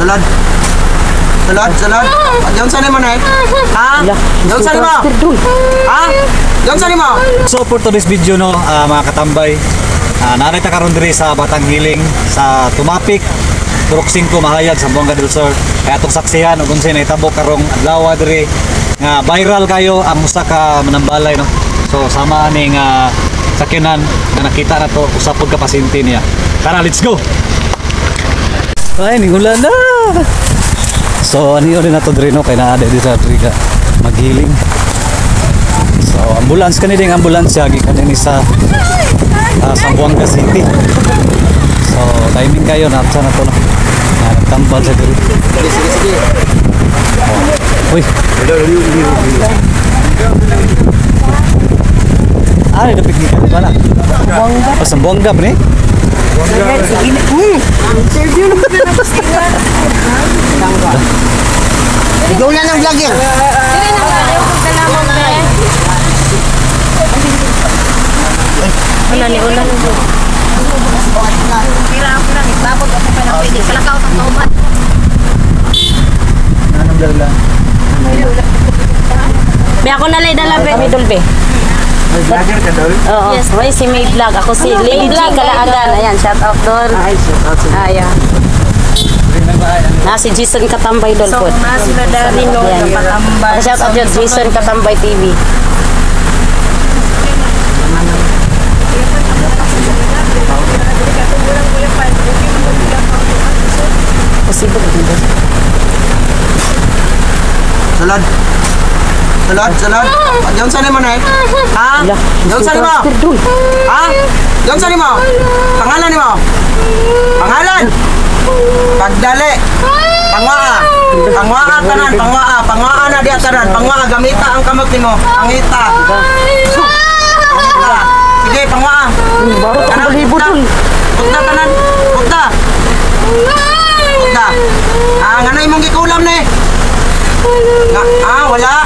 Sulod. Sulod. Yung saan mo na eh? Ha? Yung saan mo? Ha? Yung saan mo? So for today's video no, mga katambay, narita karon diri sa Batang Hiling sa Tumapik, Turok 5 Mahayag sa Buanga del Sur. Kaya itong saksihan ug unsay nahitabo karong adlaw diri nga viral kayo ang usa ka manambalay no. So sama ning sakyanan nga nakita na to usapod ka pasyente niya. Tara, let's go. Ay, nigulan na. So ano yun na to diri no, kay naa di sa diri ka maghiling. So ambulance kanina yung ambulance siya gikan sa Zamboanga City. So timing kayo na sana to no. Nagtambal sa diri. Sige. Uy. Ada piknik di mana? Zamboanga. Pas Zamboanga bre. Interview na na postingan. Ikaw na ng vlogger. Dili na kayo pagdalamon be. Ni ulan mo. Pira itabog ako pa na pwede kalakaw tang kauban. Anong vlog lang? Be ako na lay dala be. Midol be. May vlogger ka dol? Oo. Yes. Roy si May Vlog. Ako si Lady Kalaagan. Ayan, shout out doon. Ay, shout out sa Ayan. Na si Jason Katambay doon po. So, na sila dari no, Katambay. Shout out yun, Jason Katambay TV. Possible dito. Sulod. Yung saan mo na eh? Ha? Yung saan mo? Ha? Yung saan mo? Pangalan mo? Pangalan? Pagdali. Pangwaa tanan. Pangwaa na diya tanan. Pangwaa gamita ang kamot nimo. Pangita. Sige, pangwaa. Baru ka balibo dun. Pugda tanan. Pugda. Ngano imong gikulam ni? Wala.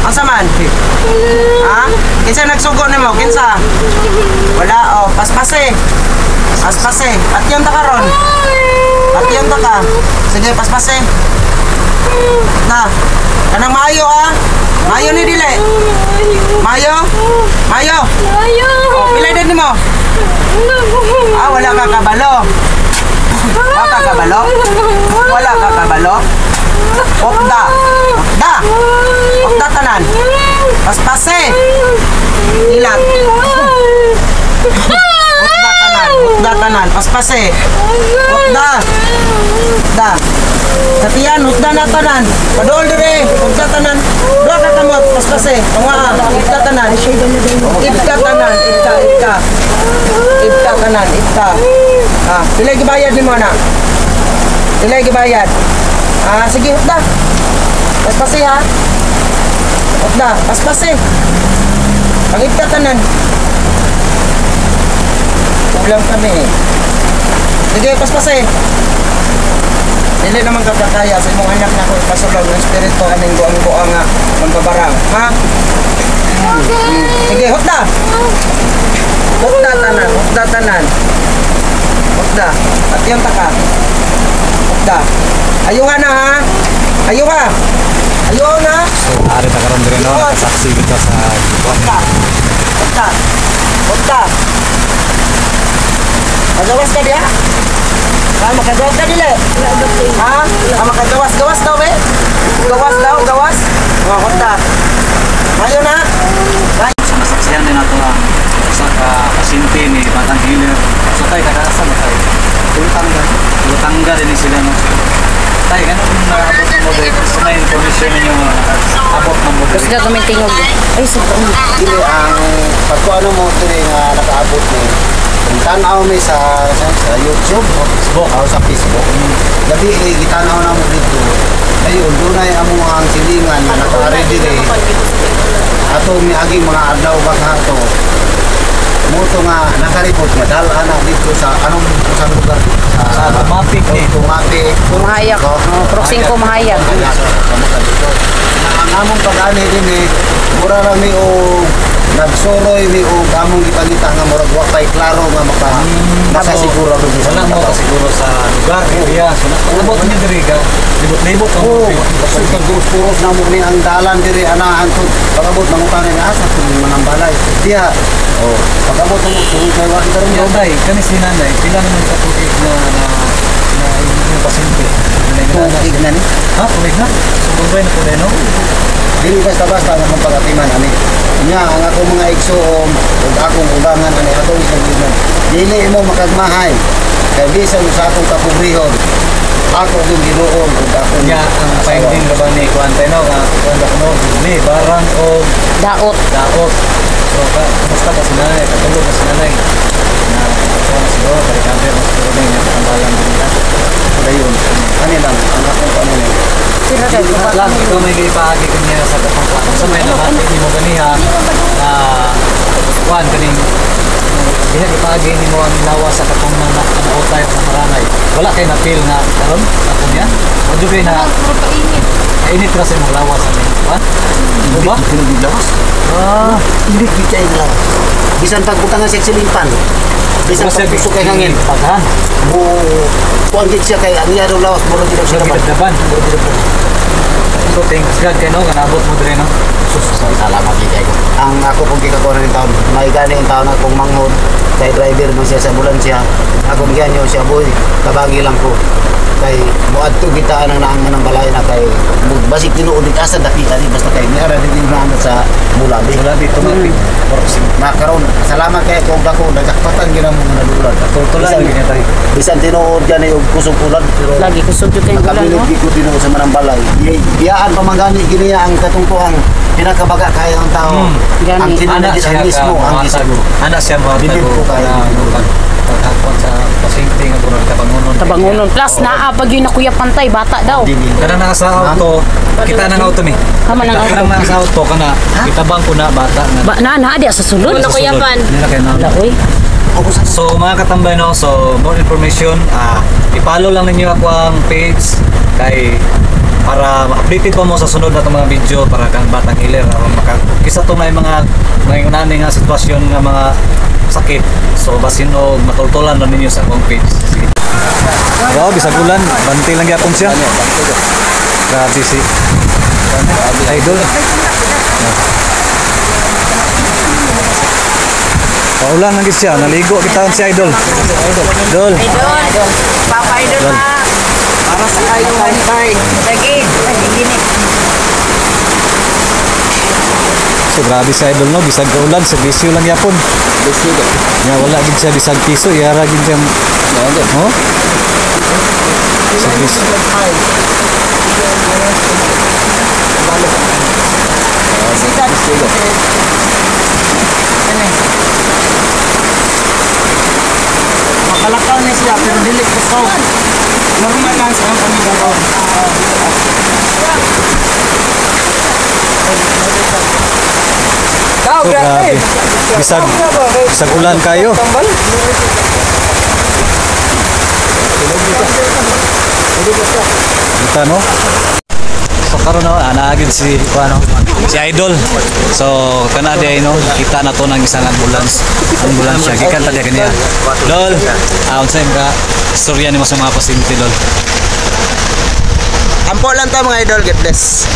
Asa man? Kinsa nagsugo nimo? Kinsa? Wala, oh, paspase. Patyon ta karon. Patyon ta ka. Sige, paspase. Na. Kanang maayo Maayo ni dili. Maayo. Oh, pila edad nimo? Wala ka kabalo. Wala ka kabalo. Okda tanan. Paspase. Ilat. Okda tanan. Paspase. Okda. Tatian, okda na tanan. Padol dire. Okda tanan. Dua ka kamot. Paspase. Okda tanan. Ibka tanan. Ibka tanan. Pila gibayad nimo na? Pila gibayad? Sige, okda. Paspase ha. Okda, paspase. Pangibka tanan. Ulam kami eh. Sige, paspase. Dili naman kakakaya sa imong anak na ko ipasulog ng espiritu aning buang-buang nga magbabarang. Ha? Sige, okda. Okda tanan. Okda. At yung taka. Okda. Ayaw na ha. Ayaw na. So narita karon diri no, saksi kita sa Okda. Magawas ka diya? Makagawas ka dili? Makagawas daw be? Gawas. Okda. Ayaw na. masaksihan din nato ang usa ka pasyente ni Batang Hiling. So tay kadasa mo tay. Tulutangga din sila no. Tay ganun naabot mo ba gusto na information ninyo abot mo ba? Gusto ka kumitingog. Ay, super. Dili ang pagkuano mo diri nga nakaabot ni tanaw mi sa YouTube o sa Facebook. Gabi gitanaw na mo dito. Ayun, dunay amo ang silingan nga naka-ready diri. Ato miaging mga adlaw ba to. Moto nga nakaripot madala na dito sa anong sa lugar Sa Tumapik ni. Tumapik. Mahayag. Turok 5 Mahayag. Kamusta dito? Na ang among pag-ani din mura ra mi o nagsuroy mi o among gipangita nga murag wa pay klaro nga makasiguro ro Wala mo ka siguro sa lugar, area. So, nakabot niyo diri ka. Libot-libot ang Oo, kasi puros na mo ni ang dalan diri anahan to. Pagabot mangutang nga asa kung manambalay. Diya. Oh, pagabot mo kung kay wa karon Yo, day, kani si nanay, pila naman sa tubig na yung pasyente. tubig na ni. Ha? Tubig na? Subugbay na po rin, no? Dili basta-basta nga pagatiman ani. Nya ang ako mga igsoon ug akong ubangan ani atong isang ginan. Dili mo makagmahay. Kay bisan sa akong kapobrehon. Ako yung ginuon ug ako Nya, ang finding na ba ni Kuantay, no? Kuantay ko, no? Bili, barang o Daot. daot. So, kumusta ka si nanay? Katulog ka si nanay? Na, ako na siguro, barikante mo siguro na yung tambalan din nila. dayon. Ani lang ang akong ano ni. Lang, ikaw may ipaagi ko niya sa kapangkwan. Sa may nabati ni mo ganiha na kuan kaning diha ipaagi ni mo ang lawa sa katong mga nautay sa maranay. Wala kay na-feel na karon ako niya. O di kay na init ra sa imong lawas sa may kuan. Ano ba? Lawas. Ah, Hindi kita yung lawas. Bisan pagpunta nga siya silimpan. Bisan kasi pagpuso kay hangin. Paghan. Mo kuan gid siya kay ang yaro lawas murag gid Sa siya naman. gidagdaban. So thanks God kay no kanabot mo dire no. Salamat gid kay ko. Ang ako pong gikakuha ng taon, may gani ang taon akong manghod kay driver man siya sa ambulansya. Ako bigyan niyo siya boy, kabagi lang ko. Kay muadto kita nang naang ng balay na kay basig tinuod ka sa dakita ni basta kay niara din na sa mulabi. Wala dito mapin. Nakaroon, salamat kay kung ako nagakpatan gyud mo nadulan. Tutulan lagi niya tayo. Bisan tinuod yan yung kusog ulan pero Lagi kusog yung kayong ulan, no? nakabilib ko tinuod sa manambalay. Iyaan pa mangani gini ang katungkuang pinakabaga kaya ng tao. Gani. Ang Anak kinanagit siya ang mismo ang gisaguro. Anak siya mo Bilib ko kaya. pagkakon sa pasyente nga bunod kabangunon. Tabangunon. Plus, naapag yun na Kuya Pantay. Bata daw. Kada na sa auto, kita nang auto ni. Kama ng Kada auto. na sa auto kana itabang ko na bata na. Ba, na, di sa sulod. Sa Kuya sulod. Pan. Hindi na kayo na. Uy. So mga katambay no, so more information, i-follow lang ninyo ako ang page kay para ma-updated pa mo sa sunod na itong mga video para kang batang hilir aron kisa to na yung mga mayunani nga sitwasyon nga mga sakit. So basin o matultulan na ninyo sa akong page. Sige. Wow, bisag ulan, banti lang gyapon siya. Grabe si Idol. Paulan lagi siya, naligo kita si Idol. Idol. Idol. Papa Idol Idol. pa. Para sa kayo Pantay. Lagi. Lagi gini. So grabe si Idol no, bisag kaulan, sa bisyo lang yapon. Ya wala gid siya bisag piso, yara gid siya. Oh? Sa bisyo. Makalakaw na siya pero dili ko. Normal lang sa kami gawon. So grabe. Bisag ulan kayo. Kita no? So karon no, naagid si ano, si Idol. So kana di no, kita na to ng isang ambulance. Ambulansya gikan ta di kaniya. Dol, unsay ka istorya nimo sa mga pasyente dol? Ampo lang ta mga idol, get bless.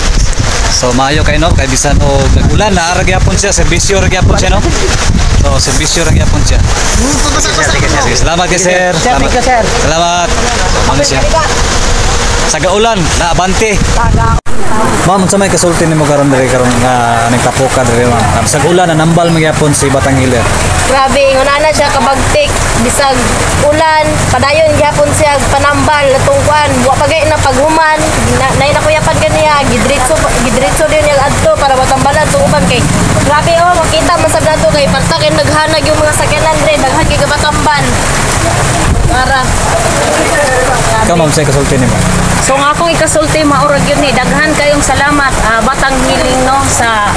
So maayo kay no, kay bisan o nagulan naara gyapon siya, serbisyo ra gyapon siya no. So serbisyo ra gyapon siya. Sige, salamat kay sir. Salamat. Salamat. Ano siya? Sa gaulan, naabante. Ma'am, sa may kasulti nimo karon diri karon nga nagtapoka diri ma'am. Sa ulan nambal magyapon si Batang Hilir. Grabe, ngunana siya kabagtik. Bisag ulan, padayon gyapon siya panambal natungkuan. Wa pagay na paghuman. Nay na kuyapan kaniya, gidritso din yung adto para matambalan tunguban kay. Grabe oh, makita man sa dato kay parta kay naghanag yung mga sakyanan dire, daghan kay kabatamban. Para Ikaw ma'am sa kasulti nimo. So nga akong ikasulti maurag yun ni daghan kayong salamat Batang Hiling no sa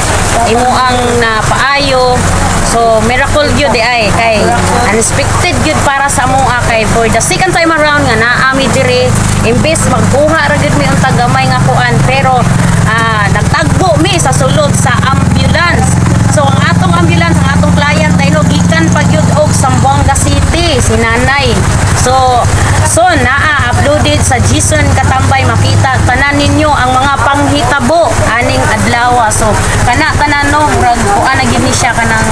imuang na paayo. So miracle gyud di ay kay unexpected gyud para sa amoa kay for the second time around nga naami diri imbes magkuha ra gyud mi ang tagamay nga kuan pero nagtagbo mi sa sulod sa ambulance. So ang atong ambulance, ang atong client ay no gikan pagyud og Zamboanga City si nanay. So naa-uploaded sa Jason Katambay, makita tanan ninyo ang mga panghitabo aning adlaw. So kana no murag kuan na gid ni siya kanang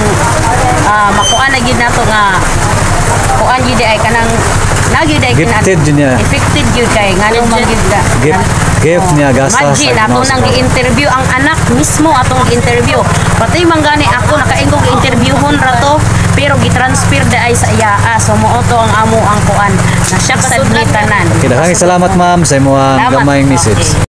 makuan na gid nato nga kuan gid ay kanang nagid ay Gifted yun niya. effective yun kay nganong magid ka. Gift niya gasa Imagine, ato nang gi-interview ang anak mismo atong interview. Pati man gani ako nakaingog interviewhon ra to, pero gi-transfer da ay sa iya. So mo to ang amo ang kuan. Na siya sad ni tanan. Kidahang salamat ma'am sa imong Salamat. gamayng message. Okay.